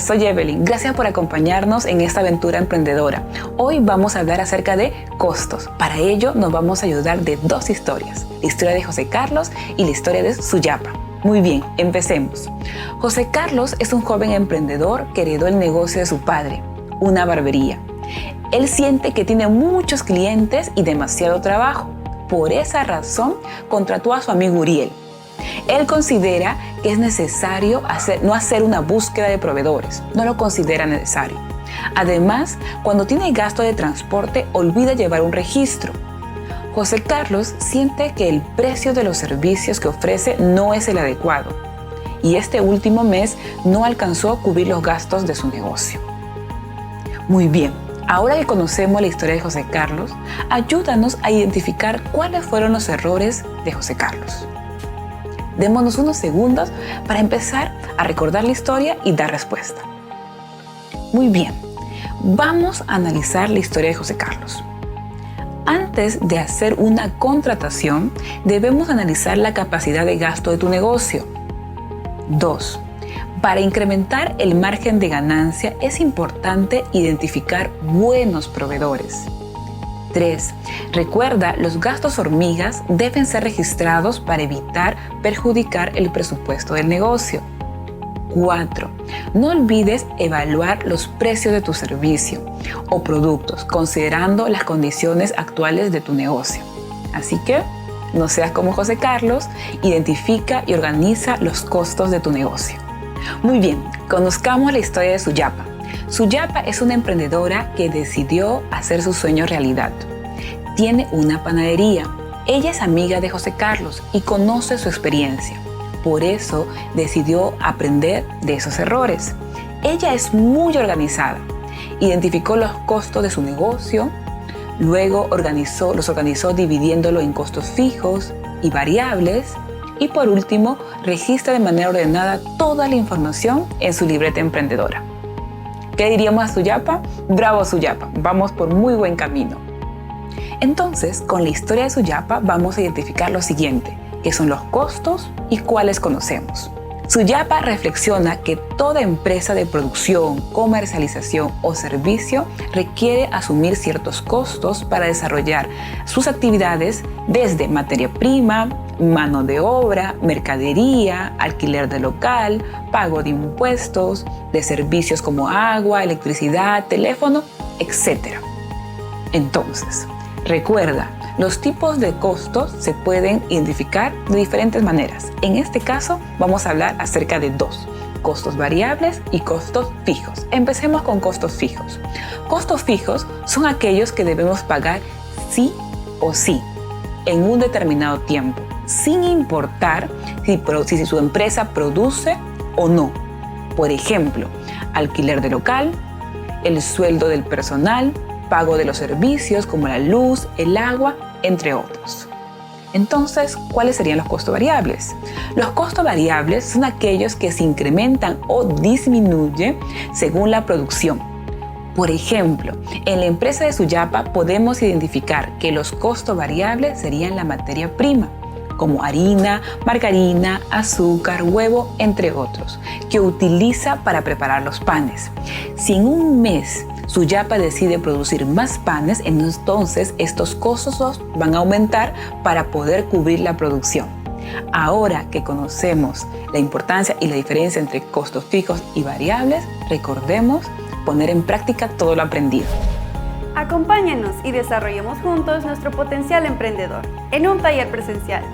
soy Evelyn. Gracias por acompañarnos en esta aventura emprendedora. Hoy vamos a hablar acerca de costos. Para ello nos vamos a ayudar de dos historias. La historia de José Carlos y la historia de Suyapa. Muy bien, empecemos. José Carlos es un joven emprendedor que heredó el negocio de su padre, una barbería. Él siente que tiene muchos clientes y demasiado trabajo. Por esa razón contrató a su amigo Uriel. Él considera que es necesario no hacer una búsqueda de proveedores, no lo considera necesario. Además, cuando tiene gasto de transporte, olvida llevar un registro. José Carlos siente que el precio de los servicios que ofrece no es el adecuado y este último mes no alcanzó a cubrir los gastos de su negocio. Muy bien, ahora que conocemos la historia de José Carlos, ayúdanos a identificar cuáles fueron los errores de José Carlos. Démonos unos segundos para empezar a recordar la historia y dar respuesta. Muy bien, vamos a analizar la historia de José Carlos. Antes de hacer una contratación, debemos analizar la capacidad de gasto de tu negocio. 2. Para incrementar el margen de ganancia es importante identificar buenos proveedores. 3. Recuerda, los gastos hormigas deben ser registrados para evitar perjudicar el presupuesto del negocio. 4. No olvides evaluar los precios de tu servicio o productos, considerando las condiciones actuales de tu negocio. Así que, no seas como José Carlos, identifica y organiza los costos de tu negocio. Muy bien, conozcamos la historia de Suyapa. Suyapa es una emprendedora que decidió hacer su sueño realidad. Tiene una panadería. Ella es amiga de José Carlos y conoce su experiencia. Por eso decidió aprender de esos errores. Ella es muy organizada. Identificó los costos de su negocio, luego los organizó dividiéndolo en costos fijos y variables y por último registra de manera ordenada toda la información en su libreta emprendedora. ¿Qué diríamos a Suyapa? ¡Bravo Suyapa! Vamos por muy buen camino. Entonces, con la historia de Suyapa vamos a identificar lo siguiente, que son los costos y cuáles conocemos. Suyapa reflexiona que toda empresa de producción, comercialización o servicio requiere asumir ciertos costos para desarrollar sus actividades desde materia prima, mano de obra, mercadería, alquiler de local, pago de impuestos, de servicios como agua, electricidad, teléfono, etc. Entonces, recuerda, los tipos de costos se pueden identificar de diferentes maneras. En este caso, vamos a hablar acerca de dos: costos variables y costos fijos. Empecemos con costos fijos. Costos fijos son aquellos que debemos pagar sí o sí, en un determinado tiempo, sin importar si su empresa produce o no. Por ejemplo, alquiler de local, el sueldo del personal, pago de los servicios como la luz, el agua, entre otros. Entonces, ¿cuáles serían los costos variables? Los costos variables son aquellos que se incrementan o disminuyen según la producción. Por ejemplo, en la empresa de Suyapa podemos identificar que los costos variables serían la materia prima, como harina, margarina, azúcar, huevo, entre otros, que utiliza para preparar los panes. Si en un mes Suyapa decide producir más panes, entonces estos costos van a aumentar para poder cubrir la producción. Ahora que conocemos la importancia y la diferencia entre costos fijos y variables, recordemos poner en práctica todo lo aprendido. Acompáñenos y desarrollemos juntos nuestro potencial emprendedor en un taller presencial.